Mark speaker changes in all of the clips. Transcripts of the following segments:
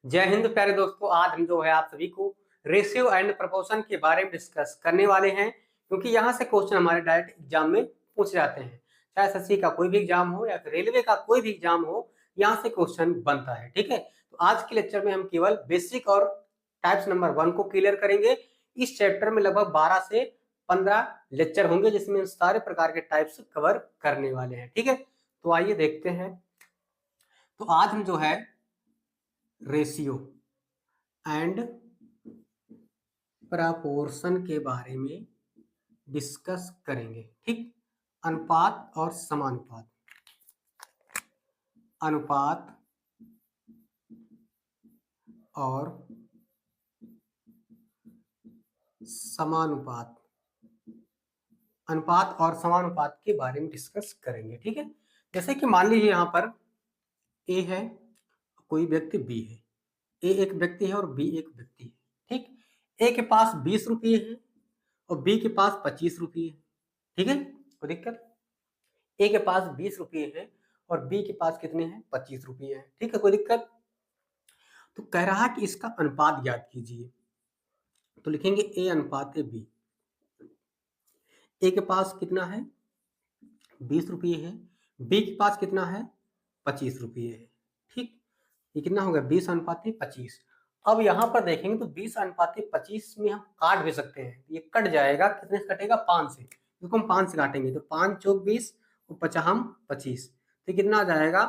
Speaker 1: जय हिंद प्यारे दोस्तों। आज हम जो है आप सभी को रेशियो एंड प्रपोर्शन के बारे में डिस्कस करने वाले हैं, क्योंकि यहाँ से क्वेश्चन हमारे डायरेक्ट एग्जाम में पूछ जाते हैं। चाहे एसएससी का कोई भी एग्जाम हो या फिर रेलवे का कोई भी एग्जाम हो, यहाँ से क्वेश्चन बनता है। ठीक है, तो आज के लेक्चर में हम केवल बेसिक और टाइप्स नंबर 1 को क्लियर करेंगे। इस चैप्टर में लगभग 12 से 15 लेक्चर होंगे, जिसमें हम सारे प्रकार के टाइप्स कवर करने वाले हैं। ठीक है, तो आइए देखते हैं। तो आज हम जो है रेशियो एंड प्रपोर्शन के बारे में डिस्कस करेंगे। ठीक, अनुपात और समानुपात। अनुपात और समानुपात। अनुपात और समानुपात के बारे में डिस्कस करेंगे। ठीक है, जैसे कि मान लीजिए यहाँ पर ए है, कोई व्यक्ति बी है। ए एक व्यक्ति है और बी एक व्यक्ति है। ठीक, ए के पास 20 रुपये है और बी के पास 25 रुपये है। ठीक है, कोई दिक्कत? ए के पास 20 रुपये है और बी के पास कितने हैं? 25 रुपये है। ठीक है, कोई दिक्कत? तो कह रहा है कि इसका अनुपात ज्ञात कीजिए। तो लिखेंगे ए अनुपात बी। ए के पास कितना है? 20 रुपये है। बी के पास कितना है? 25 रुपये है। ठीक, ये कितना होगा? 20 अनुपात 25। अब यहाँ पर देखेंगे तो 20 अनुपात 25 में हम काट भी सकते हैं। ये कट जाएगा, कितने से कटेगा? 5 से, क्योंकि हम 5 से काटेंगे तो 5 चौक 20 और 50 25, तो कितना आ जाएगा?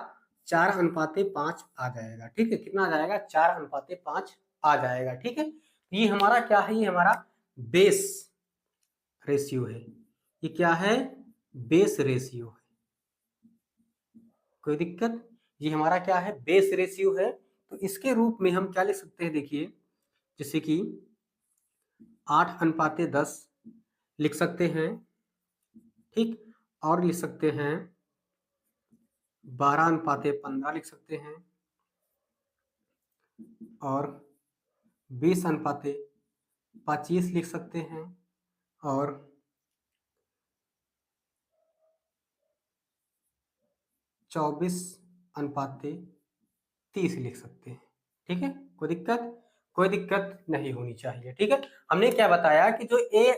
Speaker 1: 4 अनुपात 5 आ जाएगा। ठीक है, कितना आ जाएगा? 4 अनुपात 5 आ जाएगा। ठीक है, ये हमारा क्या है? ये हमारा बेस रेशियो है। ये क्या है? बेस रेशियो है। कोई दिक्कत? ये हमारा क्या है? बेस रेशियो है। तो इसके रूप में हम क्या लिख सकते हैं? देखिए, जैसे कि 8 अनुपात 10 लिख सकते हैं। ठीक, और लिख सकते हैं 12 अनुपात 15 लिख सकते हैं, और 20 अनुपात 25 लिख सकते हैं, और 24 अनुपात 30 लिख सकते हैं। ठीक है, कोई दिक्कत? कोई दिक्कत नहीं होनी चाहिए। ठीक है, हमने क्या बताया कि जो ए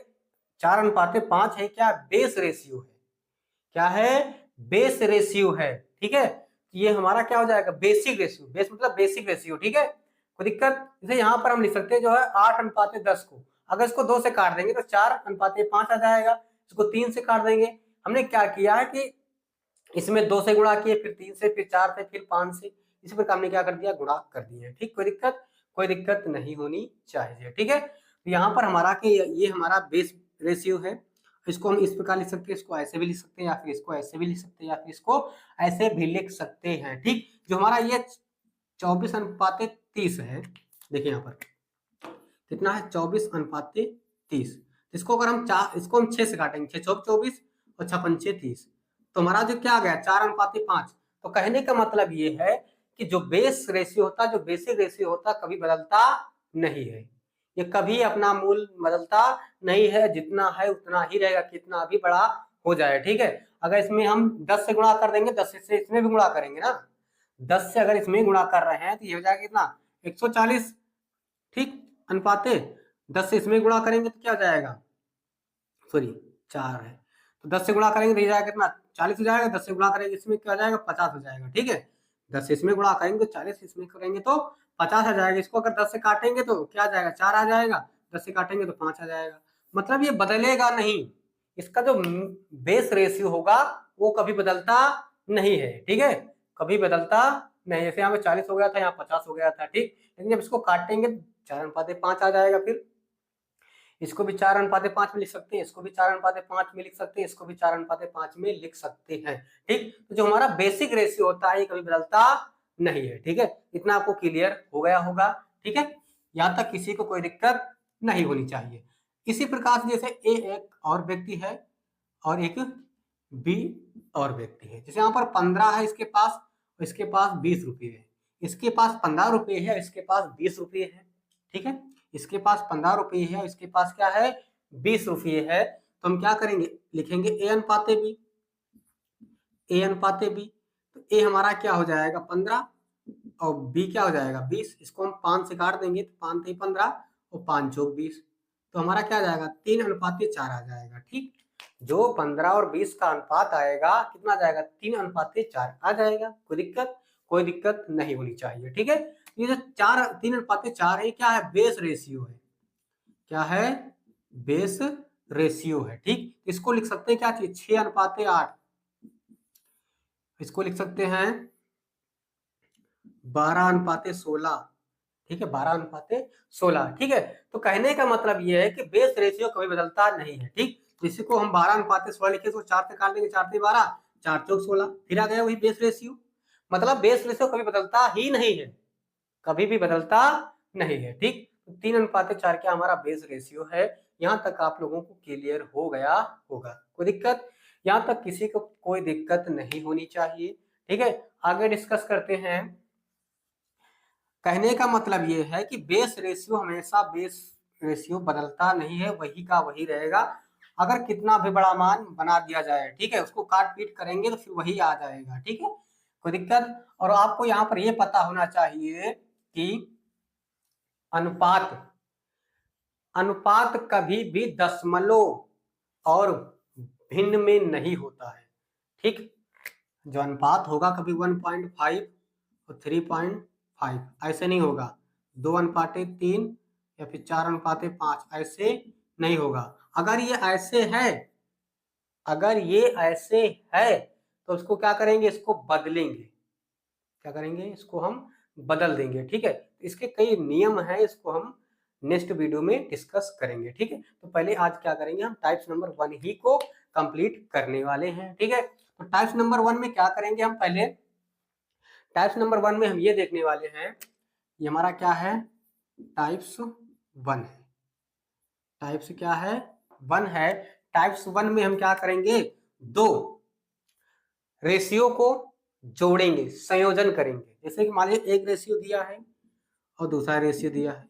Speaker 1: 4 अनुपात 5 है, क्या बेस रेशियो है? क्या है? बेस रेशियो है। ठीक है, ये हमारा क्या हो जाएगा? Basic ratio. बेस मतलब बेसिक रेशियो। ठीक है, कोई दिक्कत? जैसे यहाँ पर हम लिख सकते हैं जो है 8 अनुपात 10 को, अगर इसको 2 से काट देंगे तो 4 अनुपात 5 आ जाएगा। इसको 3 से काट देंगे। हमने क्या किया है कि इसमें 2 से गुणा किए, फिर 3 से, फिर 4 से, फिर 5 से। इसी प्रकार हमने क्या कर दिया? गुणा कर दिया। ठीक, कोई दिक्कत? कोई दिक्कत नहीं होनी चाहिए। ठीक है, तो यहाँ पर हमारा के ये हमारा बेस रेशियो है। इसको हम इस प्रकार लिख सकते हैं, इसको ऐसे भी लिख सकते हैं, या फिर इसको ऐसे भी लिख सकते हैं, या फिर इसको ऐसे भी लिख सकते हैं। ठीक, जो हमारा ये 24 अनुपात 30 है, देखिए यहाँ पर कितना है? 24 अनुपात 30। इसको अगर हम इसको हम 6 से काटेंगे, 6 चौक 24 और 6 पंचे 30, तो हमारा जो क्या आ गया? 4 अनुपात 5। तो कहने का मतलब ये है कि जो बेस रेशियो होता है, जो बेसिक रेशियो होता है, कभी बदलता नहीं है। ये कभी अपना मूल बदलता नहीं है, जितना है उतना ही रहेगा, कितना भी बड़ा हो जाए। ठीक है, अगर इसमें हम 10 से गुणा कर देंगे, 10 से इसमें भी गुणा करेंगे ना, 10 से अगर इसमें गुणा कर रहे हैं तो ये हो जाएगा कितना? 140। ठीक, अनुपाते 10 से इसमें गुणा करेंगे तो क्या हो जाएगा? सॉरी, 4 है तो 10 से गुणा करेंगे तो ये जाएगा कितना? 40 हो जाएगा। 10 से गुणा करेंगे इसमें क्या हो जाएगा? 50 हो जाएगा। ठीक है, 10 से इसमें गुणा करेंगे तो 40, इसमें करेंगे तो 50 आ जाएगा। इसको अगर 10 से काटेंगे तो क्या आ जाएगा? 4 आ जाएगा। 10 से काटेंगे तो 5 आ जाएगा। मतलब ये बदलेगा नहीं। इसका जो बेस रेशियो होगा वो कभी बदलता नहीं है। ठीक है, कभी बदलता नहीं। जैसे यहाँ पे 40 हो गया था, यहाँ 50 हो गया था। ठीक, लेकिन जब इसको काटेंगे 4 अनुपात 5 आ जाएगा। फिर इसको भी 4 अनुपात 5 में लिख सकते हैं, इसको भी 4 अनुपात 5 में लिख सकते हैं, इसको भी 4 अनुपात 5 में लिख सकते हैं। ठीक, तो जो हमारा बेसिक रेशियो होता है ये कभी बदलता नहीं है। ठीक है, इतना आपको क्लियर हो गया होगा। ठीक है, यहाँ तक किसी को कोई दिक्कत नहीं होनी चाहिए। इसी प्रकार से जैसे ए एक और व्यक्ति है और एक बी और व्यक्ति है। जैसे यहाँ पर 15 है इसके पास, इसके पास 20 रुपये है। इसके पास 15 रुपये है, इसके पास 20 रुपये है। ठीक है, इसके पास 15 रुपये है, इसके पास क्या है? 20 रुपये है। तो हम क्या करेंगे? लिखेंगे ए अनुपात बी। ए अनुपात बी, तो ए हमारा क्या हो जाएगा? 15 और बी क्या हो जाएगा 20, इसको हम 5 से काट देंगे तो 5 3 15 और 5 चौक 20, तो हमारा क्या आ जाएगा 3:4 आ जाएगा। ठीक, जो 15 और 20 का अनुपात आएगा कितना आ जाएगा 3:4 आ जाएगा। कोई दिक्कत नहीं होनी चाहिए। ठीक है, ये जो 3:4 है क्या है बेस रेशियो है, क्या है बेस रेशियो है। ठीक, इसको लिख सकते हैं क्या चीज 6:8, इसको लिख सकते हैं 12:16। ठीक है 12:16। ठीक है, तो कहने का मतलब ये है कि बेस रेशियो कभी बदलता नहीं है। ठीक, इसी को हम 12:16 लिखे तो 4 से काट देंगे, 4 से 12, 4 चौक 16, फिर आ गया वही बेस रेशियो। मतलब बेस रेशियो कभी बदलता ही नहीं है, कभी भी बदलता नहीं है। ठीक, 3:4 क्या हमारा बेस रेशियो है। यहाँ तक आप लोगों को क्लियर हो गया होगा, कोई दिक्कत, यहाँ तक किसी को कोई दिक्कत नहीं होनी चाहिए। ठीक है, आगे डिस्कस करते हैं। कहने का मतलब ये है कि बेस रेशियो हमेशा बेस रेशियो बदलता नहीं है, वही का वही रहेगा। अगर कितना भी बड़ा मान बना दिया जाए, ठीक है, उसको काट पीट करेंगे तो फिर वही आ जाएगा। ठीक है, कोई दिक्कत। और आपको यहाँ पर ये पता होना चाहिए कि अनुपात अनुपात कभी भी दशमलव और भिन्न में नहीं होता है। ठीक, जो अनुपात होगा कभी 1.5 और 3.5 ऐसे नहीं होगा, 2:3 या फिर 4:5 ऐसे नहीं होगा। अगर ये ऐसे है, अगर ये ऐसे है तो उसको क्या करेंगे, इसको बदलेंगे, क्या करेंगे, इसको हम बदल देंगे। ठीक है, इसके कई नियम हैं, इसको हम नेक्स्ट वीडियो में डिस्कस करेंगे। ठीक है, तो पहले आज क्या करेंगे, हम टाइप्स नंबर 1 ही को कंप्लीट करने वाले हैं। ठीक है, तो टाइप्स नंबर 1 में क्या करेंगे, हम पहले टाइप्स नंबर 1 में हम ये देखने वाले हैं, ये हमारा क्या है टाइप्स 1 है, टाइप्स क्या है 1 है। टाइप्स 1 में हम क्या करेंगे, दो रेशियो को जोड़ेंगे, संयोजन करेंगे। जैसे कि मान लीजिए एक रेशियो दिया है और दूसरा रेशियो दिया है।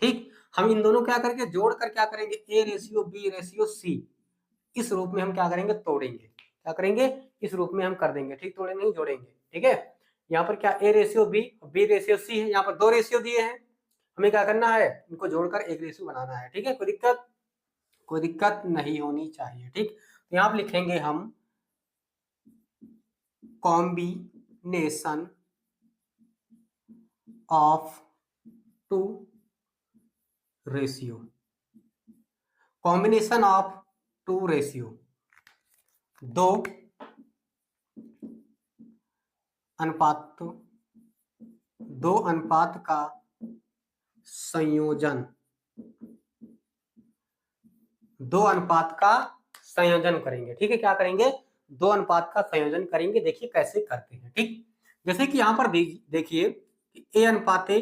Speaker 1: ठीक, हम इन दोनों क्या करके जोड़ कर क्या करेंगे, A ratio B ratio C, इस रूप में हम क्या करेंगे तोड़ेंगे, क्या करेंगे इस रूप में हम कर देंगे। ठीक, तोड़ेंगे नहीं जोड़ेंगे। ठीक है, यहाँ पर क्या A ratio B ratio C है, यहाँ पर दो रेशियो दिए हैं, हमें क्या करना है इनको जोड़कर एक रेशियो बनाना है। ठीक है, कोई दिक्कत नहीं होनी चाहिए। ठीक, तो यहाँ पर लिखेंगे हम combination of two ratio, combination of two ratio, दो अनुपात का संयोजन, दो अनुपात का संयोजन करेंगे। ठीक है, क्या करेंगे दो अनुपात का संयोजन करेंगे। देखिए कैसे करते हैं। ठीक, जैसे कि यहां पर देखिए ए अनुपाते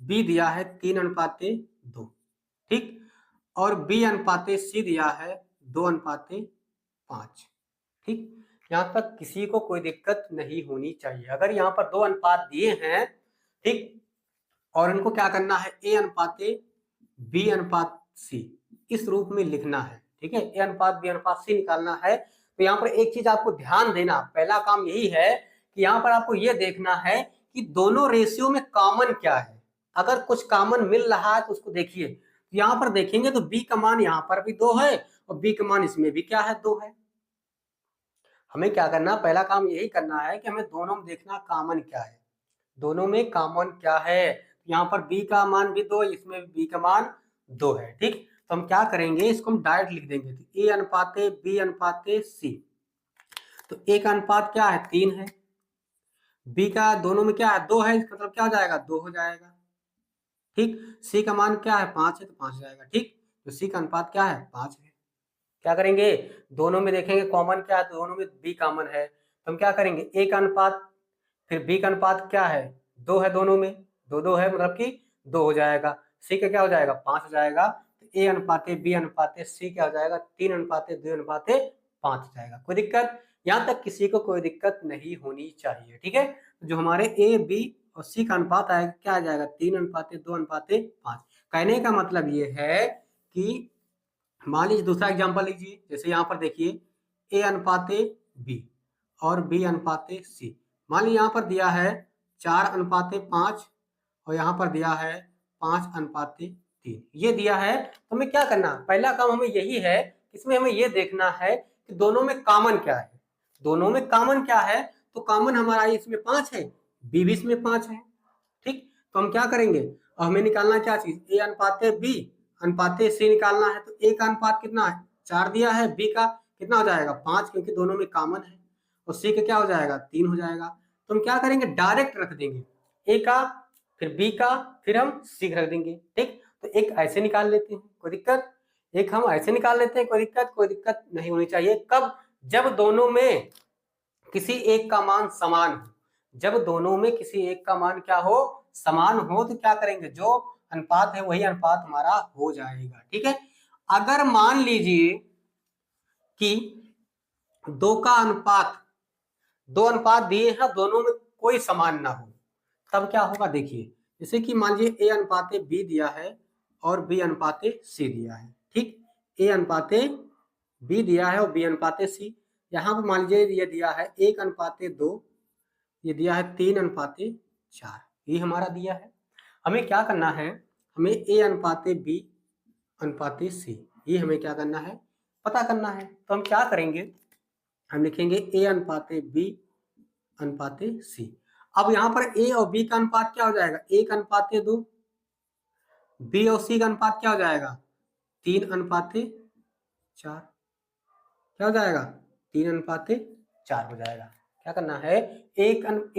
Speaker 1: बी दिया है 3:2, ठीक, और बी अनुपाते सी दिया है 2:5। ठीक, यहाँ तक किसी को कोई दिक्कत नहीं होनी चाहिए। अगर यहाँ पर दो अनुपात दिए हैं, ठीक, और इनको क्या करना है ए अनुपाते बी अनुपात सी इस रूप में लिखना है। ठीक है, ए अनुपात बी अनुपात सी निकालना है। तो यहाँ पर एक चीज आपको ध्यान देना, पहला काम यही है कि यहाँ पर आपको ये देखना है कि दोनों रेशियो में कॉमन क्या है। अगर कुछ कॉमन मिल रहा है तो उसको देखिए, यहाँ पर देखेंगे तो बी का मान यहाँ पर भी 2 है और बी का मान इसमें भी क्या है 2 है। हमें क्या करना, पहला काम यही करना है कि हमें दोनों में देखना कॉमन क्या है, दोनों में कॉमन क्या है। यहाँ पर बी का मान भी 2, इसमें भी बी का मान 2 है। ठीक, तो हम क्या करेंगे इसको हम डायरेक्ट लिख देंगे, तो ए अनुपाते बी अनुपाते सी, तो ए का अनुपात क्या है 3 है, बी का दोनों में क्या है 2 है, इसका मतलब क्या हो जाएगा 2 हो जाएगा। ठीक, सी का मान क्या है 5 है तो 5 हो जाएगा। ठीक, तो सी का अनुपात क्या है 5 है। क्या करेंगे दोनों में देखेंगे कॉमन क्या है, तो दोनों में बी कॉमन है, तो हम क्या करेंगे ए का अनुपात फिर बी का अनुपात क्या है 2 है, दोनों में 2 है मतलब कि 2 हो जाएगा। सी का क्या हो जाएगा 5 हो जाएगा। तो ए अनुपाते बी अनुपाते सी क्या हो जाएगा 3:2:5 हो जाएगा। कोई दिक्कत, यहाँ तक किसी को कोई दिक्कत नहीं होनी चाहिए। ठीक है, जो हमारे ए बी और सी का अनुपात आएगा क्या आ जाएगा 3:2:5। कहने का मतलब ये है कि मान लीजिए दूसरा एग्जांपल लीजिए, जैसे यहाँ पर देखिए ए अनुपाते बी और बी अनुपाते सी, मान लीजिए यहाँ पर दिया है 4:5 और यहाँ पर दिया है 5:3। ये दिया है। तो हमें क्या करना, पहला काम हमें यही है, इसमें हमें ये देखना है कि दोनों में कॉमन क्या है। दोनों में कॉमन क्या है, तो कॉमन हमारा इसमें 5 है, बी भी इसमें 5 है। ठीक, तो हम क्या करेंगे, हमें निकालना क्या चीज, ए अनुपाते बी अनुपाते सी निकालना है। तो ए का अनुपात कितना है, 4 दिया है, बी का कितना हो जाएगा 5, क्योंकि दोनों में कॉमन है, और सी का क्या हो जाएगा 3 हो जाएगा। तो हम क्या करेंगे, डायरेक्ट रख देंगे ए का, फिर बी का, फिर हम सी रख देंगे। ठीक, तो एक ऐसे निकाल लेते हैं, कोई दिक्कत, एक हम ऐसे निकाल लेते हैं, कोई दिक्कत नहीं होनी चाहिए। कब, जब दोनों में किसी एक का मान समान हो, जब दोनों में किसी एक का मान क्या हो, समान हो, तो क्या करेंगे, जो अनुपात है वही अनुपात हमारा हो जाएगा। ठीक है, अगर मान लीजिए कि दो अनुपात दिए हैं, दोनों में कोई समान ना हो, तब क्या होगा देखिए, जैसे कि मान लीजिए ए अनुपाते बी दिया है और बी अनुपाते सी दिया है। ठीक, ए अनुपाते बी दिया है और बी अनुपाते सी। यहाँ पर मान लीजिए ये दिया है 1:2, ये दिया है 3:4, ये हमारा दिया है। हमें क्या करना है, हमें ए अनुपाते बी अनुपाते सी, ये हमें क्या करना है, पता करना है। तो हम क्या करेंगे, हम लिखेंगे ए अनुपाते बी अनुपाते सी। अब यहाँ पर ए और बी का अनुपात क्या हो जाएगा, 1:2, बी और सी का अनुपात क्या हो जाएगा 3:4, क्या हो जाएगा 3:4 हो जाएगा। क्या करना है, ए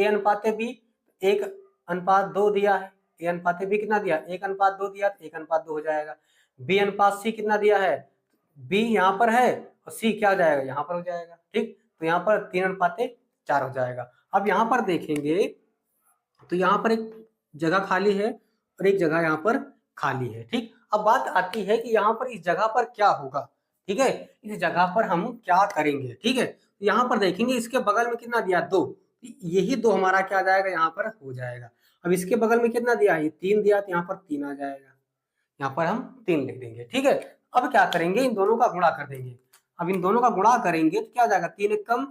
Speaker 1: अनुपाते बी 1:2 दिया है, ए अनुपाते बी कितना दिया 1:2 दिया, 1:2 हो जाएगा। बी अनुपात सी कितना दिया है, बी यहाँ पर है और सी क्या हो जाएगा यहाँ पर हो जाएगा। ठीक, तो यहाँ पर 3:4 हो जाएगा। अब यहाँ पर देखेंगे तो यहाँ पर एक जगह खाली है और एक जगह यहाँ पर खाली है। ठीक, अब बात आती है कि यहाँ पर इस जगह पर क्या होगा। ठीक है, इस जगह पर हम क्या करेंगे। ठीक है, यहाँ पर देखेंगे इसके बगल में कितना दिया 2, यही 2 हमारा क्या आ जाएगा यहाँ पर हो जाएगा। अब इसके बगल में कितना दिया, ये 3 दिया, तो यहाँ पर 3 आ जाएगा, यहाँ पर हम 3 लिख देंगे। ठीक है, अब क्या करेंगे, इन दोनों का गुणा कर देंगे। अब इन दोनों का गुणा करेंगे तो क्या हो जाएगा 3 एकम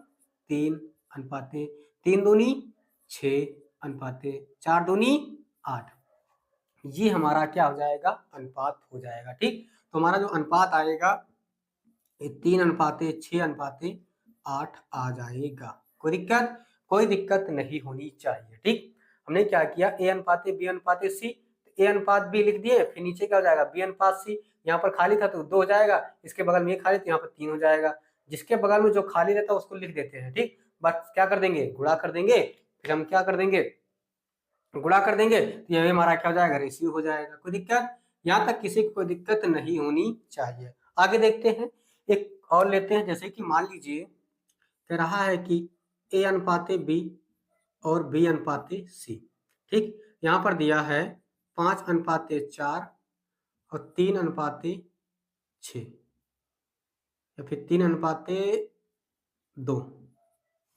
Speaker 1: 3 अनुपाते 3 दूनी 6 अनुपाते 4 दूनी 8, ये हमारा क्या हो जाएगा अनुपात हो जाएगा। ठीक, तो हमारा जो अनुपात आएगा ये 3:6:8 आ जाएगा। कोई दिक्कत नहीं होनी चाहिए। ठीक, हमने क्या किया, ए अनुपाते बी अनुपाते सी, ए अनुपात बी लिख दिए, फिर नीचे क्या हो जाएगा बी अनुपात सी, यहाँ पर खाली था तो 2 हो जाएगा, इसके बगल में ये खाली तो यहाँ पर 3 हो जाएगा, जिसके बगल में जो खाली रहता है उसको लिख देते हैं। ठीक, बस क्या कर देंगे, गुणा कर देंगे, फिर हम क्या कर देंगे, गुणा कर देंगे, तो ये हमारा क्या हो जाएगा रेशियो हो जाएगा। कोई दिक्कत, यहाँ तक किसी को कोई दिक्कत नहीं होनी चाहिए। आगे देखते हैं, एक और लेते हैं, जैसे कि मान लीजिए कह रहा है कि ए अनुपाते बी और बी अनुपाते सी। ठीक, यहाँ पर दिया है 5:4 और 3:6 या फिर 3:2।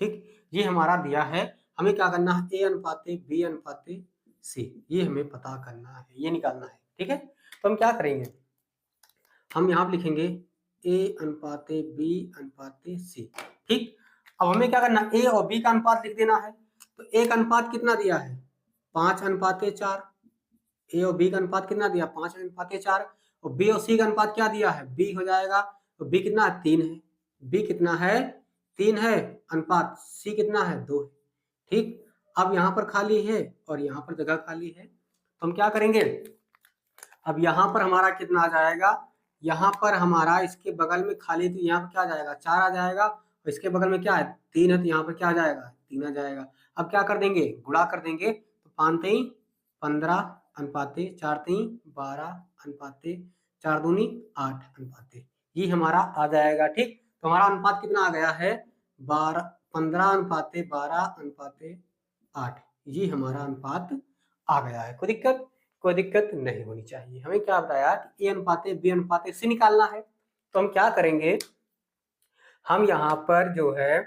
Speaker 1: ठीक, ये हमारा दिया है, हमें क्या करना है, ए अनुपाते बी अनुपाते सी, ये हमें पता करना है, ये निकालना है। ठीक है, तो हम क्या करेंगे, हम यहाँ पे लिखेंगे ए अनुपाते बी अनुपाते सी। ठीक, अब हमें क्या करना, ए और बी का अनुपात लिख देना है। तो ए का अनुपात कितना दिया है 5:4, ए और बी का अनुपात कितना दिया 5:4, और बी और सी का अनुपात क्या दिया है बी हो जाएगा, तो बी कितना है 3 है, बी कितना है 3 है, अनुपात सी कितना है 2 है। ठीक, अब यहाँ पर खाली है और यहाँ पर जगह खाली है, तो हम क्या करेंगे, अब यहाँ पर हमारा कितना आ जाएगा, यहाँ पर हमारा इसके बगल में खाली, तो यहाँ पर क्या आ जाएगा 4 आ जाएगा, और इसके बगल में क्या है 3 है, तो यहाँ पर क्या आ जाएगा 3 आ जाएगा। अब क्या कर देंगे, गुणा कर देंगे, तो 5×3 15 अनुपाते 4×3 12 अनुपाते 4×2 8 अनुपाते, ये हमारा आ जाएगा। ठीक, तो हमारा अनुपात कितना आ गया है 15 अनुपाते 12 अनुपाते 8, ये हमारा अनुपात आ गया है। कोई दिक्कत नहीं होनी चाहिए। हमें क्या बताया कि ए अनुपाते बी अनुपाते सी निकालना है, तो हम क्या करेंगे, हम यहाँ पर जो है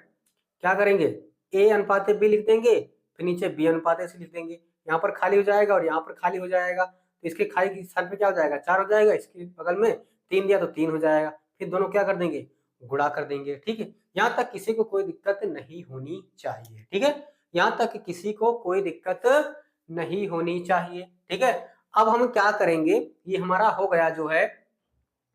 Speaker 1: क्या करेंगे, ए अनुपाते बी लिख देंगे, फिर नीचे बी अनुपाते सी लिख देंगे, यहाँ पर खाली हो जाएगा और यहाँ पर खाली हो जाएगा, तो इसके खाली की स्थान पे क्या हो जाएगा 4 हो जाएगा, इसके बगल में 3 दिया तो 3 हो जाएगा, फिर दोनों क्या कर देंगे गुणा कर देंगे। ठीक है, यहाँ तक किसी को कोई दिक्कत नहीं होनी चाहिए। ठीक है, यहाँ तक कि किसी को कोई दिक्कत नहीं होनी चाहिए। ठीक है, अब हम क्या करेंगे, ये हमारा हो गया जो है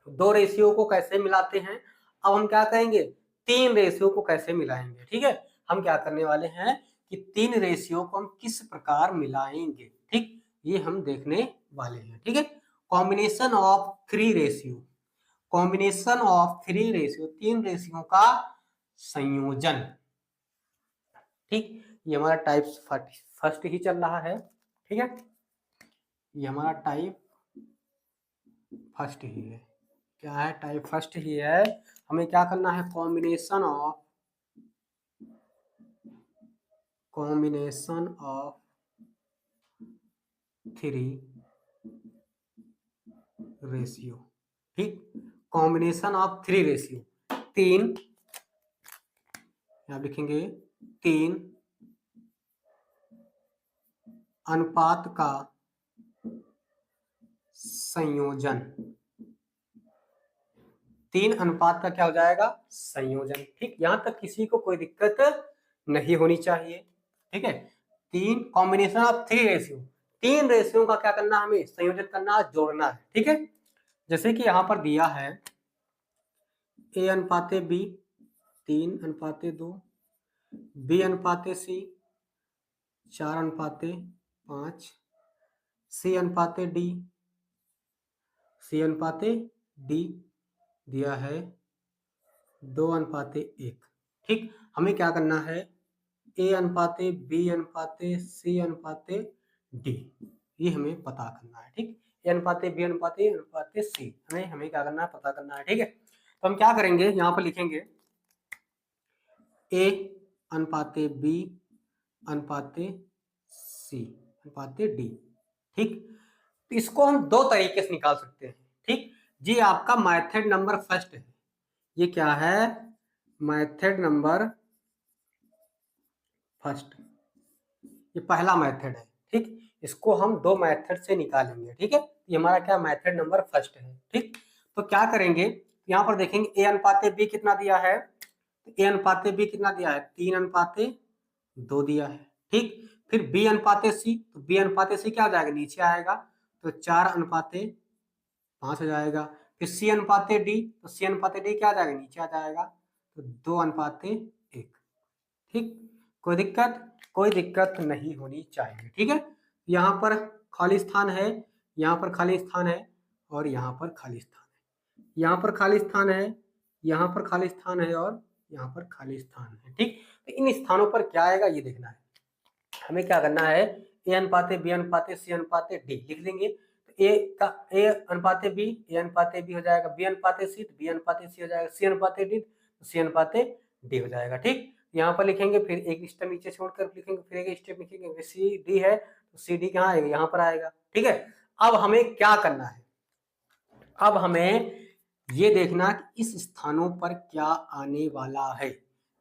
Speaker 1: दो रेशियो को कैसे मिलाते हैं। अब हम क्या करेंगे, तीन रेशियो को कैसे मिलाएंगे। ठीक है, हम क्या करने वाले हैं कि तीन रेशियो को हम किस प्रकार मिलाएंगे, ठीक, ये हम देखने वाले हैं। ठीक है, combination of three ratio, combination of three ratio, तीन रेशियो का संयोजन। ठीक, ये हमारा टाइप फर्स्ट ही चल रहा है। ठीक है, ये हमारा टाइप फर्स्ट ही है। क्या है, टाइप फर्स्ट ही है। हमें क्या करना है, कॉम्बिनेशन ऑफ थ्री रेशियो। ठीक, कॉम्बिनेशन ऑफ थ्री रेशियो, तीन, यहां लिखेंगे तीन अनुपात का संयोजन, तीन अनुपात का क्या हो जाएगा, संयोजन। ठीक, यहां तक किसी को कोई दिक्कत नहीं होनी चाहिए। ठीक है, तीन कॉम्बिनेशन ऑफ थ्री रेशियो, तीन रेशियो का क्या करना, हमें संयोजन करना, जोड़ना है। ठीक है, जैसे कि यहां पर दिया है ए अनुपाते बी, तीन अनुपाते दो, बी अनुपाते सी, चार अनुपाते पांच, सी अनुपाते डी, सी अनुपाते डी दिया है दो अनुपाते एक। ठीक, हमें क्या करना है, ए अनुपाते बी अनुपाते सी अनुपाते डी, ये हमें पता करना है। ठीक, ए अनुपाते बी अनुपाते अनुपाते सी, हमें क्या करना है, पता करना है। ठीक है, तो हम क्या करेंगे, यहाँ पर लिखेंगे ए अनुपाते बी अनुपाते सी अनुपाते डी। ठीक, तो इसको हम दो तरीके से निकाल सकते हैं। ठीक, ये आपका मेथड नंबर फर्स्ट है। ये क्या है, मेथड नंबर फर्स्ट, ये पहला मेथड है। ठीक, इसको हम दो मेथड से निकालेंगे। ठीक है, ये हमारा क्या मेथड नंबर फर्स्ट है। ठीक, तो क्या करेंगे, यहाँ पर देखेंगे ए अनुपाते बी कितना दिया है, तो ए अनुपाते बी कितना दिया है, तीन अनुपाते दो दिया है। ठीक, फिर बी अनुपाते सी, तो बी अनुपाते सी क्या हो जाएगा, नीचे आएगा, तो चार अनुपाते पांच हो जाएगा। फिर सी अनुपाते डी, तो सी अनुपाते डी क्या आ जाएगा, नीचे आ जाएगा, तो दो अनुपाते एक। ठीक, कोई दिक्कत, कोई दिक्कत नहीं होनी चाहिए। ठीक है, यहाँ पर खाली स्थान है, यहाँ पर खाली स्थान है, और यहाँ पर खाली स्थान है, यहाँ पर खाली स्थान है, यहाँ पर खाली स्थान है, और यहाँ पर खाली स्थान है। ठीक, तो इन स्थानों पर क्या आएगा ये देखना है। हमें क्या करना है, ए अनुपाते बी अनुपाते सी अनुपाते डी लिख देंगे। तो ए अनुपाते बी, ए अनुपाते बी हो जाएगा, बी अनुपाते सी, तो बी अनुपाते सी हो जाएगा, सी अनुपाते डी, तो सी अनुपाते डी हो जाएगा। ठीक, यहाँ पर लिखेंगे, फिर एक स्टेप नीचे छोड़कर लिखेंगे, फिर एक स्टेप लिखेंगे, सी डी है तो सी डी कहाँ आएगा, यहाँ पर आएगा। ठीक है, अब हमें क्या करना है, अब हमें ये देखना कि इस स्थानों पर क्या आने वाला है।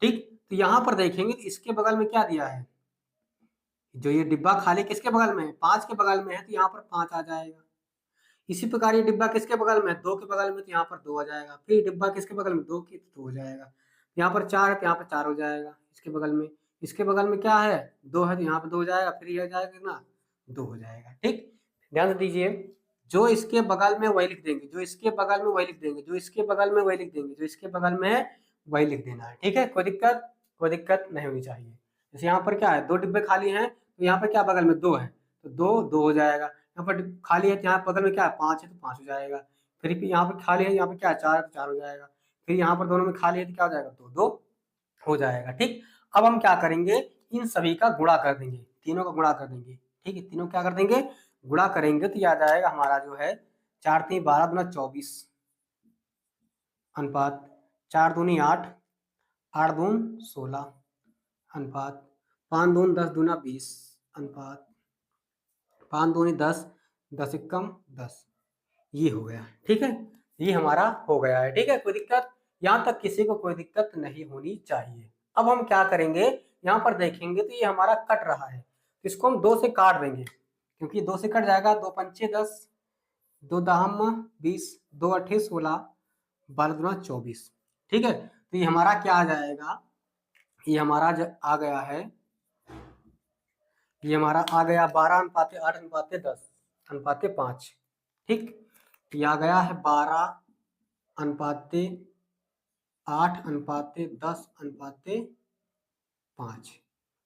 Speaker 1: ठीक, तो यहाँ पर देखेंगे तो इसके बगल में क्या दिया है, जो ये डिब्बा खाली किसके बगल में है, पांच के बगल में है, तो यहाँ पर पांच आ जाएगा। इसी प्रकार ये डिब्बा किसके बगल में है, दो के बगल में, तो यहाँ पर दो आ जाएगा। फिर डिब्बा किसके बगल में, दो की, तो दो हो जाएगा। यहाँ पर चार है तो यहाँ पर चार हो जाएगा इसके बगल में। इसके बगल में क्या है, दो है, तो यहाँ पर दो हो जाएगा, फिर ये हो जाएगा कितना, दो हो जाएगा। ठीक, ध्यान दीजिए, जो इसके बगल में वही लिख देंगे, जो इसके बगल में वही लिख देंगे, जो इसके बगल में वही लिख देंगे, जो इसके बगल में है वही लिख देना है। ठीक है, कोई दिक्कत नहीं होनी चाहिए। जैसे यहाँ पर क्या है, दो डिब्बे खाली हैं, तो यहाँ पर क्या बगल में दो है, तो दो दो हो जाएगा। यहाँ पर खाली है, यहाँ बगल में क्या है, पांच है, तो पांच हो जाएगा। फिर यहाँ पर खाली है, यहाँ पर क्या है, चार है, तो चार हो जाएगा। फिर यहाँ पर दोनों में खाली है, तो क्या हो जाएगा, दो दो हो जाएगा। ठीक, अब हम क्या करेंगे, इन सभी का गुणा कर देंगे, तीनों का गुणा कर देंगे। ठीक है, तीनों क्या कर देंगे, गुणा करेंगे, तो याद आएगा हमारा जो है चार तीन 12 दूना 24 अनुपात चार दूनी 8, 8 दून 16 अनुपात 5 दून 10 दूना 20 अनुपात 5 दूनी 10, 10 एकम 10, ये हो गया। ठीक है, ये हमारा हो गया है। ठीक है, कोई दिक्कत, यहाँ तक किसी को कोई दिक्कत नहीं होनी चाहिए। अब हम क्या करेंगे, यहाँ पर देखेंगे तो ये हमारा कट रहा है, तो इसको हम दो से काट देंगे, क्योंकि दो से कट जाएगा, दो पंचे 10, दो दहम 20, दो अट्ठे 16, 12 दूना 24। ठीक है, तो ये हमारा क्या आ जाएगा, ये हमारा आ गया है ये हमारा आ गया 12:8:10:5। ठीक, ये आ गया है 12:8:10:5।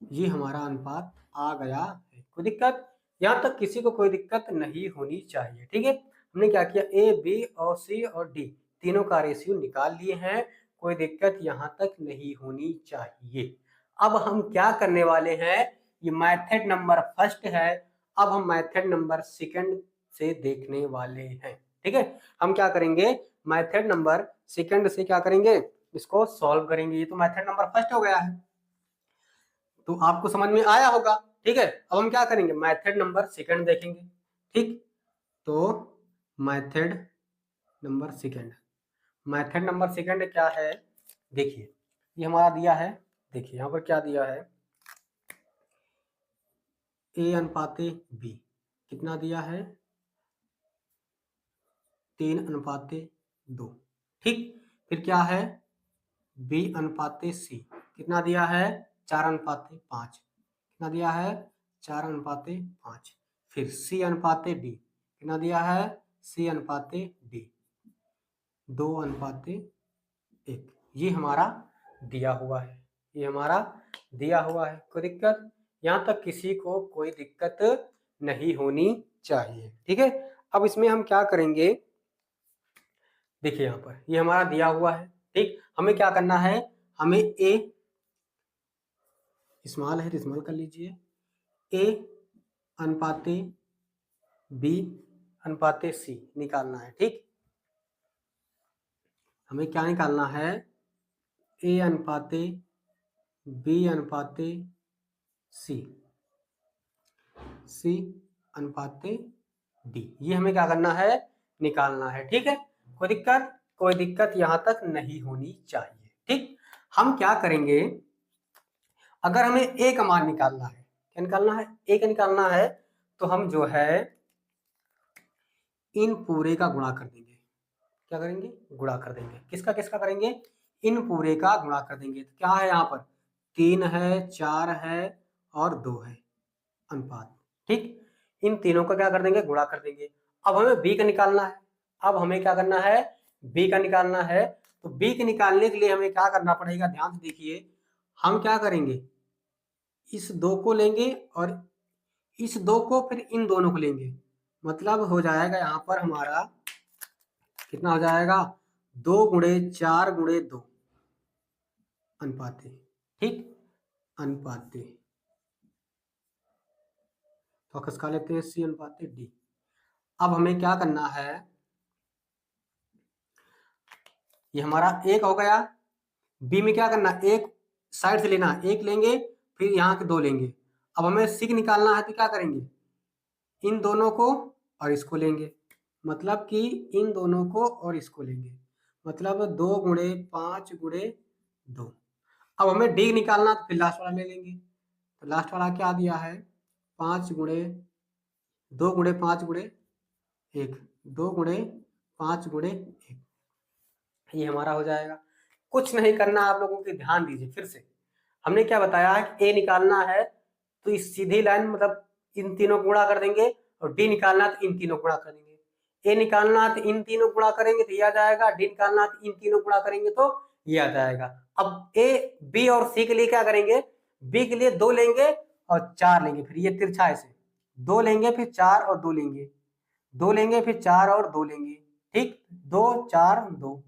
Speaker 1: ये हमारा अनुपात आ गया है। कोई दिक्कत? यहाँ तक किसी को कोई दिक्कत नहीं होनी चाहिए। ठीक है, हमने क्या किया, ए बी और सी और डी तीनों का रेशियो निकाल लिए हैं। कोई दिक्कत यहाँ तक नहीं होनी चाहिए। अब हम क्या करने वाले हैं, ये मेथड नंबर फर्स्ट है, अब हम मेथड नंबर सेकंड से देखने वाले हैं। ठीक है, हम क्या करेंगे, मेथड नंबर सेकंड से क्या करेंगे, इसको सॉल्व करेंगे। ये तो मेथड नंबर फर्स्ट हो गया है, तो आपको समझ में आया होगा। ठीक है, अब हम क्या करेंगे, मेथड नंबर सेकंड देखेंगे। ठीक, तो method number second, method number second क्या है, देखिए ये हमारा दिया है, देखिए यहाँ पर क्या दिया है, ए अनुपाते बी कितना दिया है, 3:2। ठीक, फिर क्या है, बी अनुपाते सी कितना दिया है, 4:5। कितना दिया है, 4:5। फिर सी अनुपाते डी कितना दिया है, सी अनुपाते डी 2:1। ये हमारा दिया हुआ है, ये हमारा दिया हुआ है। कोई दिक्कत? यहाँ तक किसी को कोई दिक्कत नहीं होनी चाहिए। ठीक है, अब इसमें हम क्या करेंगे, देखिए यहाँ पर ये हमारा दिया हुआ है। ठीक, हमें क्या करना है, हमें ए स्मॉल है तो स्मॉल कर लीजिए, ए अनुपाते बी अनुपाते सी निकालना है। ठीक, हमें क्या निकालना है, ए अनुपाते बी अनुपाते सी, सी अनुपाते डी, ये हमें क्या करना है, निकालना है। ठीक है, कोई दिक्कत? कोई दिक्कत यहाँ तक नहीं होनी चाहिए। ठीक, हम क्या करेंगे, अगर हमें ए का मान निकालना है, क्या निकालना है, ए का निकालना है, तो हम जो है इन पूरे का गुणा कर देंगे। क्या करेंगे, गुणा कर देंगे। किसका किसका करेंगे, इन पूरे का गुणा कर देंगे। तो क्या है यहाँ पर, 3 है, 4 है और 2 है अनुपात। ठीक, इन तीनों का क्या कर देंगे, गुणा कर देंगे। अब हमें बी का निकालना है, अब हमें क्या करना है, बी का निकालना है। तो बी के निकालने के लिए हमें क्या करना पड़ेगा, ध्यान से देखिए, हम क्या करेंगे, इस 2 को लेंगे और इस 2 को फिर इन दोनों को लेंगे, मतलब हो जाएगा यहाँ पर हमारा कितना हो जाएगा, 2 × 4 × 2 अनुपाते। ठीक, अनुपाते, तो खसका लेते हैं सी अनुपाते डी। अब हमें क्या करना है, ये हमारा एक हो गया, बी में क्या करना, एक साइड से लेना, एक लेंगे फिर यहाँ के 2 लेंगे। अब हमें सी निकालना है, तो क्या करेंगे, इन दोनों को और इसको लेंगे, मतलब कि इन दोनों को और इसको लेंगे, मतलब 2 × 5 × 2। अब हमें डी निकालना, तो फिर लास्ट वाला ले लेंगे। तो लास्ट वाला क्या दिया है, 2 × 5 × 1, 2 × 5 × 1, ये हमारा हो जाएगा। कुछ नहीं करना आप लोगों की, ध्यान दीजिए फिर से, हमने क्या बताया है कि ए निकालना है तो इस सीधी लाइन मतलब इन तीनों को गुणा कर देंगे, और डी निकालना तो इन तीनों गुणा कर देंगे। ए निकालना तो इन तीनों गुणा करेंगे तो ये आ जाएगा, डी निकालना तो इन तीनों गुणा करेंगे तो ये आ जाएगा। अब ए बी और सी के लिए क्या करेंगे, बी के लिए 2 लेंगे और 4 लेंगे, फिर ये तिरछा ऐसे 2 लेंगे फिर 4 और 2 लेंगे, 2 लेंगे फिर 4 और 2 लेंगे। ठीक, 2 4 2।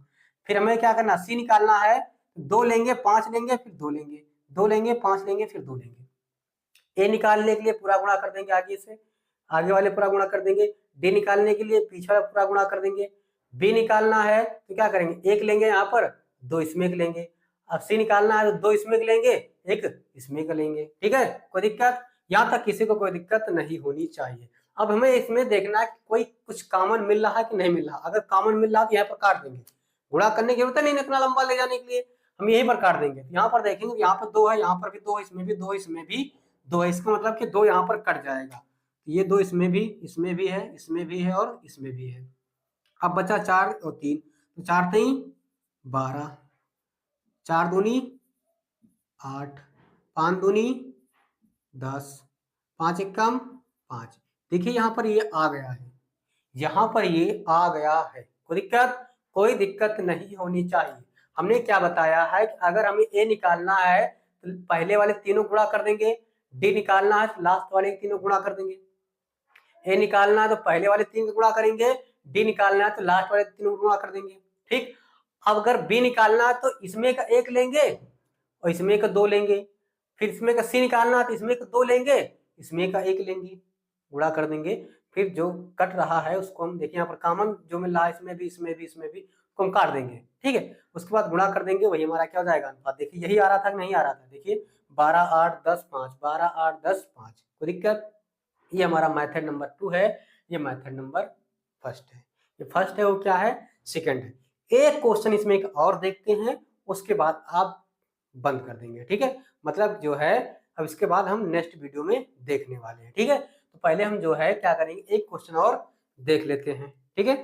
Speaker 1: फिर हमें क्या करना, सी निकालना है, 2 लेंगे 5 लेंगे फिर 2 लेंगे, 2 लेंगे 5 लेंगे फिर 2 लेंगे। ए निकालने के लिए पूरा गुणा कर देंगे, आगे से आगे वाले पूरा गुणा कर देंगे। डी निकालने के लिए पीछे वाला पूरा गुणा कर देंगे। बी निकालना है तो क्या करेंगे, 1 लेंगे यहाँ पर, 2 इसमें के लेंगे। अब सी निकालना है तो 2 इसमें के लेंगे, 1 इसमें के लेंगे। ठीक है, कोई दिक्कत? यहाँ तक किसी को कोई दिक्कत नहीं होनी चाहिए। अब हमें इसमें देखना है कि कोई कुछ कॉमन मिल रहा है कि नहीं मिल रहा। अगर कॉमन मिल रहा है तो यहाँ पर काट देंगे, गुणा करने की जरूरत नहीं इतना लंबा ले जाने के लिए, हम यही पर काट देंगे। यहाँ पर देखेंगे, यहाँ पर 2 है, यहाँ पर भी 2 है, इसमें भी 2, इसमें भी 2 है, इसका मतलब कि 2 यहाँ पर कट जाएगा। ये 2 इसमें भी है, इसमें भी है और इसमें भी है। अब बचा 4 और 3, तो 4 3 12, 4 दूनी 8, 5 दूनी 10, 5 एकम 5। देखिए यहाँ पर ये आ गया है, यहाँ पर ये आ गया है, कोई दिक्कत नहीं होनी चाहिए। हमने क्या बताया है कि अगर हमें ए निकालना है तो पहले वाले तीनों गुणा कर देंगे, डी निकालना है तो लास्ट वाले तीनों गुणा कर देंगे। ए निकालना है तो पहले वाले 3 का गुणा करेंगे, डी निकालना है तो लास्ट वाले 3 का गुणा कर देंगे। ठीक, अब अगर बी निकालना है तो इसमें का 1 लेंगे और इसमें का 2 लेंगे, फिर इसमें का सी निकालना है तो इसमें का 2 लेंगे, इसमें का 1 लेंगे, गुणा कर देंगे। फिर जो कट रहा है उसको हम देखिए यहाँ पर कॉमन जो मिल रहा है इसमें भी उसको हम काट देंगे। ठीक है, उसके बाद गुणा कर देंगे, वही हमारा क्या हो जाएगा अनुपात। देखिए यही आ रहा था कि नहीं आ रहा था, देखिए 12 8 10 5, 12 8 10 5, कोई दिक्कत। ये हमारा मेथड नंबर 2 है, ये मेथड नंबर फर्स्ट है। ये फर्स्ट है, वो क्या है, सेकंड है। एक क्वेश्चन इसमें एक और देखते हैं, उसके बाद आप बंद कर देंगे। ठीक है, मतलब जो है अब इसके बाद हम नेक्स्ट वीडियो में देखने वाले हैं। ठीक है, तो पहले हम जो है क्या करेंगे, एक क्वेश्चन और देख लेते हैं। ठीक है,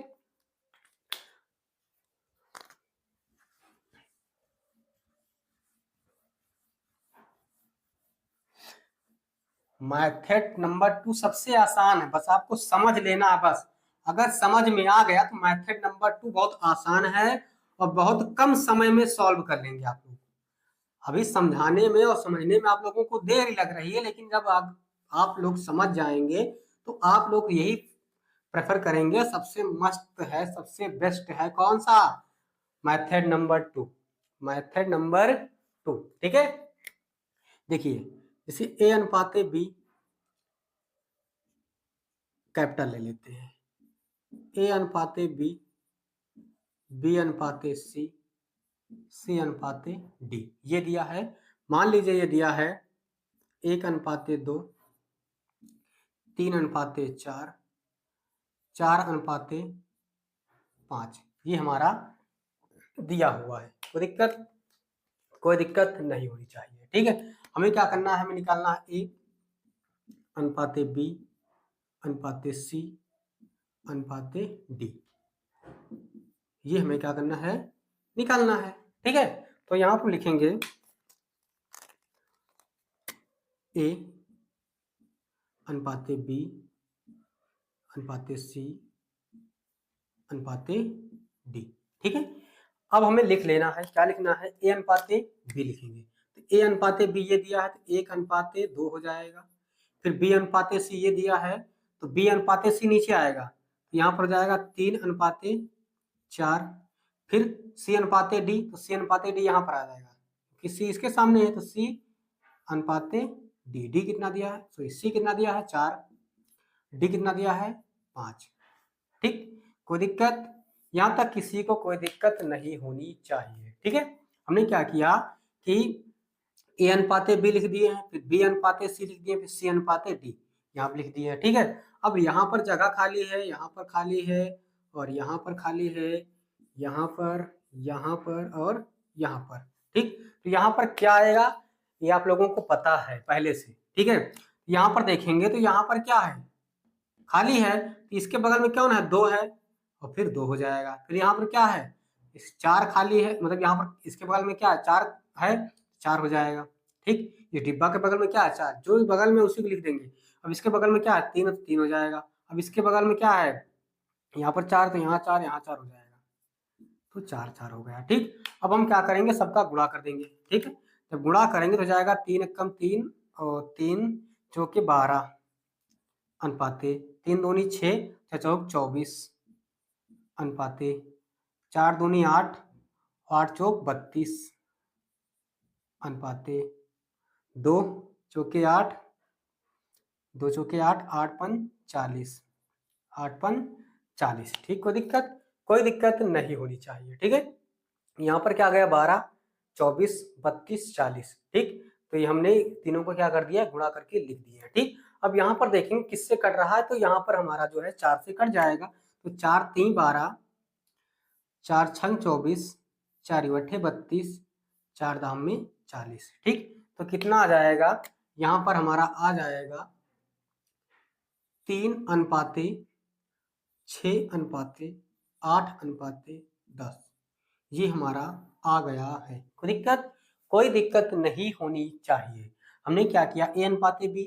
Speaker 1: मैथड नंबर 2 सबसे आसान है, बस आपको समझ लेना है। बस अगर समझ में आ गया तो मैथड नंबर 2 बहुत आसान है और बहुत कम समय में सॉल्व कर लेंगे आप लोग। अभी समझाने में और समझने में आप लोगों को देर लग रही है, लेकिन जब आप लोग समझ जाएंगे तो आप लोग यही प्रेफर करेंगे, सबसे मस्त है, सबसे बेस्ट है कौन सा, मेथड नंबर 2, मेथड नंबर 2। ठीक है, देखिए जैसे ए अनुपाते बी, कैपिटल ले लेते हैं, ए अनुपाते बी, बी अनुपाते सी, सी अनुपाते डी, ये दिया है। मान लीजिए ये दिया है 1 अनुपाते 2, 3 अनुपाते 4, 4 अनुपाते 5, ये हमारा दिया हुआ है। कोई दिक्कत नहीं होनी चाहिए। ठीक है, हमें क्या करना है, हमें निकालना है ए अनुपाते बी अनुपाते सी अनुपाते डी, ये हमें क्या करना है, निकालना है। ठीक है, तो यहाँ पर लिखेंगे ए अनुपाते बी अनुपाते सी अनुपाते डी। ठीक है, अब हमें लिख लेना है, क्या लिखना है, ए अनुपाते बी लिखेंगे। तो ए अनुपाते बी ये दिया है तो 1 अनुपाते 2 हो जाएगा। फिर बी अनुपाते सी ये दिया है तो बी अनुपाते सी नीचे आएगा, तो यहाँ पर जाएगा 3 अनुपाते 4। फिर सी अनुपाते डी, तो सी अनुपाते डी यहाँ पर आ जाएगा कि सी इसके सामने है, तो सी अनुपाते डी, डी कितना दिया है, सॉरी सी कितना दिया है 4, डी कितना दिया है 5। ठीक, कोई दिक्कत, यहाँ तक किसी को कोई दिक्कत नहीं होनी चाहिए। ठीक है, हमने क्या किया कि ए अनुपाते बी लिख दिए हैं, फिर बी अनुपाते सी लिख दिए, फिर सी अनुपाते डी यहाँ पर लिख दिए हैं। ठीक है, अब यहाँ पर जगह खाली है, यहाँ पर खाली है और यहाँ पर खाली है, यहाँ पर और यहाँ पर। ठीक, तो यहाँ पर क्या आएगा ये आप लोगों को पता है पहले से। ठीक है, यहाँ पर देखेंगे तो यहाँ पर क्या है, खाली है, तो इसके बगल में कौन है, 2 है और फिर 2 हो जाएगा। फिर यहाँ पर क्या है, इस 4 खाली है, मतलब यहाँ पर इसके बगल में क्या है, 4 है, 4 हो जाएगा। ठीक, ये डिब्बा के बगल में क्या है 4, जो बगल में उसी को लिख देंगे। अब इसके बगल में क्या है 3, तो 3 हो जाएगा। अब इसके बगल में क्या है, यहाँ पर 4, तो यहाँ 4 यहाँ 4 हो जाएगा, तो 4 4 हो गया। ठीक, अब हम क्या करेंगे, सबका गुणा कर देंगे। ठीक है, जब गुणा करेंगे तो जाएगा 3 एकम 3 और 3 चौके 12 अनुपाते 3 दूनी 6, 6 चौक 24 अनुपाते 4 दूनी 8, 8 चौक 32 अनुपाते 2 चौके 8, 2 चौके 8, 8 पन 40, 8 पन 40। ठीक, कोई दिक्कत नहीं होनी चाहिए। ठीक है, यहाँ पर क्या गया 12 24 32 40। ठीक, तो ये हमने तीनों को क्या कर दिया, गुणा करके लिख दिया। ठीक, अब यहाँ पर देखेंगे किससे कट रहा है, तो यहाँ पर हमारा जो है 4 से कट जाएगा, तो 4 3 12, 4 6 24, 4 इवट्ठे 32, 4 दाम में 40। ठीक, तो कितना आ जाएगा, यहाँ पर हमारा आ जाएगा 3 अनुपाते 6 अनुपाते 8 अनुपाते 10, ये हमारा आ गया है। कोई दिक्कत नहीं होनी चाहिए। हमने क्या किया, ए अनुपाते बी,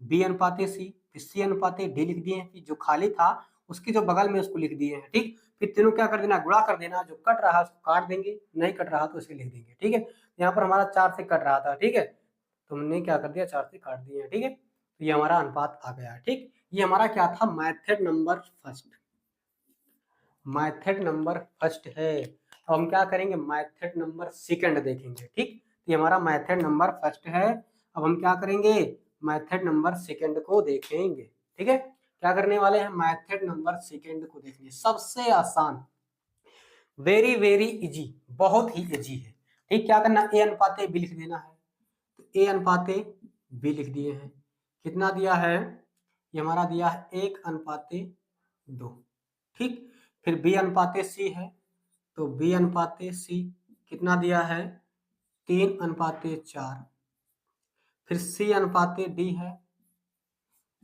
Speaker 1: बी अनुपाते सी, फिर सी अनुपाते डी लिख दिए हैं, फिर जो खाली था उसके जो बगल में उसको लिख दिए हैं। ठीक, फिर तीनों क्या कर देना, गुणा कर देना, जो कट रहा उसको काट देंगे, नहीं कट रहा तो इसे लिख देंगे। ठीक है, यहाँ पर हमारा 4 से कट रहा था। ठीक है, तो हमने क्या कर दिया, 4 से काट दिया। ठीक है, तो ये हमारा अनुपात आ गया। ठीक, ये हमारा क्या था, method number first, method number first है। अब हम क्या करेंगे, मेथड नंबर सेकंड देखेंगे। ठीक, ये हमारा मेथड नंबर फर्स्ट है। अब हम क्या करेंगे, मेथड नंबर सेकंड को देखेंगे। ठीक है, क्या करने वाले हैं, मेथड नंबर सेकंड को देखेंगे। सबसे आसान, वेरी वेरी इजी, बहुत ही इजी है। ठीक, क्या करना, ए अनुपाते बी लिख देना है। तो ए अनुपाते बी लिख दिए हैं, कितना दिया है, ये हमारा दिया है 1:2। ठीक, फिर बी अनुपाते सी है, तो बी अनुपाते सी कितना दिया है, 3:4। फिर सी अनुपाते डी है,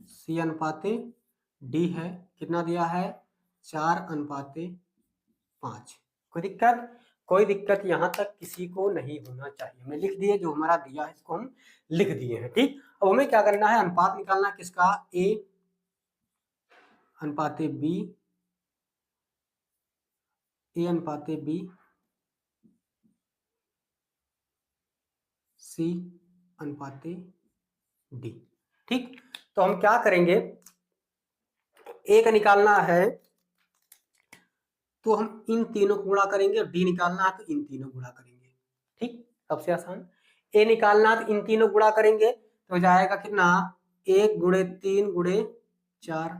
Speaker 1: सी अनुपाते डी है, कितना दिया है, 4:5। कोई दिक्कत, कोई दिक्कत यहाँ तक किसी को नहीं होना चाहिए। हमने लिख दिए, जो हमारा दिया है इसको हम लिख दिए हैं। ठीक, अब हमें क्या करना है, अनुपात निकालना है किसका, ए अनुपाते बी, ए अनुपाते बी, सी अनुपाते डी। ठीक, तो हम क्या करेंगे, ए का निकालना है तो हम इन तीनों को गुणा करेंगे, और डी निकालना है तो इन तीनों गुणा करेंगे। ठीक, सबसे आसान, ए निकालना है तो इन तीनों गुणा करेंगे, तो जाएगा कितना, 1 × 3 × 4।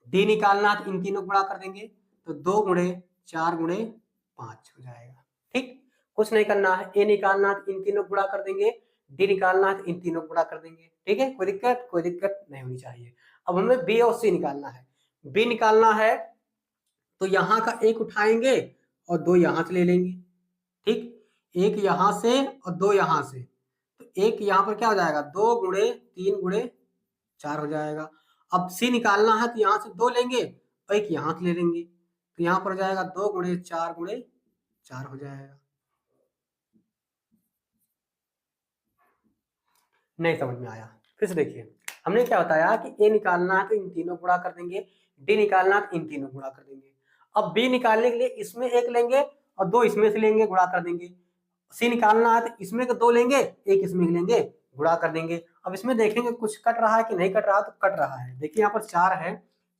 Speaker 1: डी निकालना है तो इन तीनों गुणा कर देंगे, तो 2 × 4 × 5 हो जाएगा। ठीक, कुछ नहीं करना है, ए निकालना है तो इन तीनों गुणा कर देंगे, डी निकालना है तो इन तीनों गुणा कर देंगे। ठीक है, कोई दिक्कत, कोई दिक्कत नहीं होनी चाहिए। अब हमें बी और सी निकालना है। बी निकालना है तो यहाँ का एक उठाएंगे और 2 यहाँ से ले लेंगे। ठीक, एक यहाँ से और 2 यहाँ से, तो एक यहाँ पर क्या हो जाएगा, 2 × 3 × 4 हो जाएगा। अब सी निकालना है तो यहाँ से 2 लेंगे और एक यहाँ से ले लेंगे, तो यहाँ पर हो जाएगा 2 × 4 × 4 हो जाएगा। नहीं समझ में आया, फिर से देखिए, हमने क्या बताया कि ए निकालना है तो इन तीनों गुणा कर देंगे, डी निकालना है तो इन तीनों गुणा कर देंगे। अब बी निकालने के लिए इसमें एक लेंगे और 2 इसमें से लेंगे, गुणा कर देंगे। सी निकालना है तो इसमें के 2 लेंगे, एक इसमें लेंगे, गुणा कर देंगे। अब इसमें देखेंगे कुछ कट रहा है कि नहीं कट रहा, तो कट रहा है। देखिए यहाँ पर 4 है,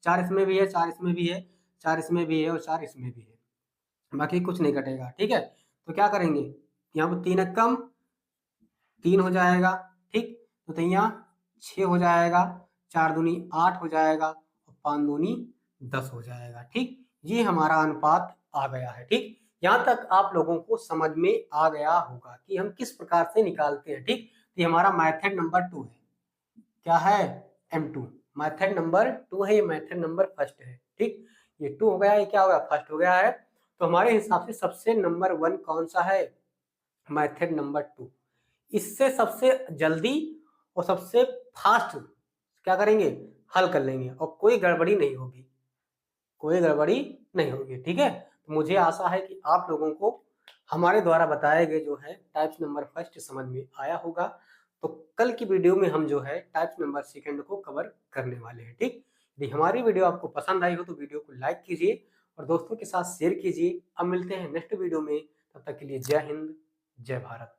Speaker 1: 4 इसमें भी है, 4 इसमें भी है, 4 इसमें भी है और 4 इसमें भी है, बाकी कुछ नहीं कटेगा। ठीक है, तो क्या करेंगे, यहाँ पर 3 कम 3 हो जाएगा। ठीक, तो यहाँ 6 हो जाएगा, 4 दूनी 8 हो जाएगा और 5 दूनी 10 हो जाएगा। ठीक, ये हमारा अनुपात आ गया है। ठीक, यहाँ तक आप लोगों को समझ में आ गया होगा कि हम किस प्रकार से निकालते हैं। ठीक, तो ये हमारा मेथड नंबर 2 है। क्या है, M2, मेथड नंबर 2 है, ये मेथड नंबर फर्स्ट है। ठीक, ये 2 हो गया, ये क्या हो गया, फर्स्ट हो गया है। तो हमारे हिसाब से सबसे नंबर 1 कौन सा है, मेथड नंबर 2। इससे सबसे जल्दी और सबसे फास्ट क्या करेंगे, हल कर लेंगे और कोई गड़बड़ी नहीं होगी, कोई गड़बड़ी नहीं होगी। ठीक है, तो मुझे आशा है कि आप लोगों को हमारे द्वारा बताए गए जो है टाइप्स नंबर फर्स्ट समझ में आया होगा। तो कल की वीडियो में हम जो है टाइप्स नंबर सेकंड को कवर करने वाले हैं। ठीक, यदि हमारी वीडियो आपको पसंद आई हो तो वीडियो को लाइक कीजिए और दोस्तों के साथ शेयर कीजिए। अब मिलते हैं नेक्स्ट वीडियो में, तब तक के लिए जय हिंद, जय भारत।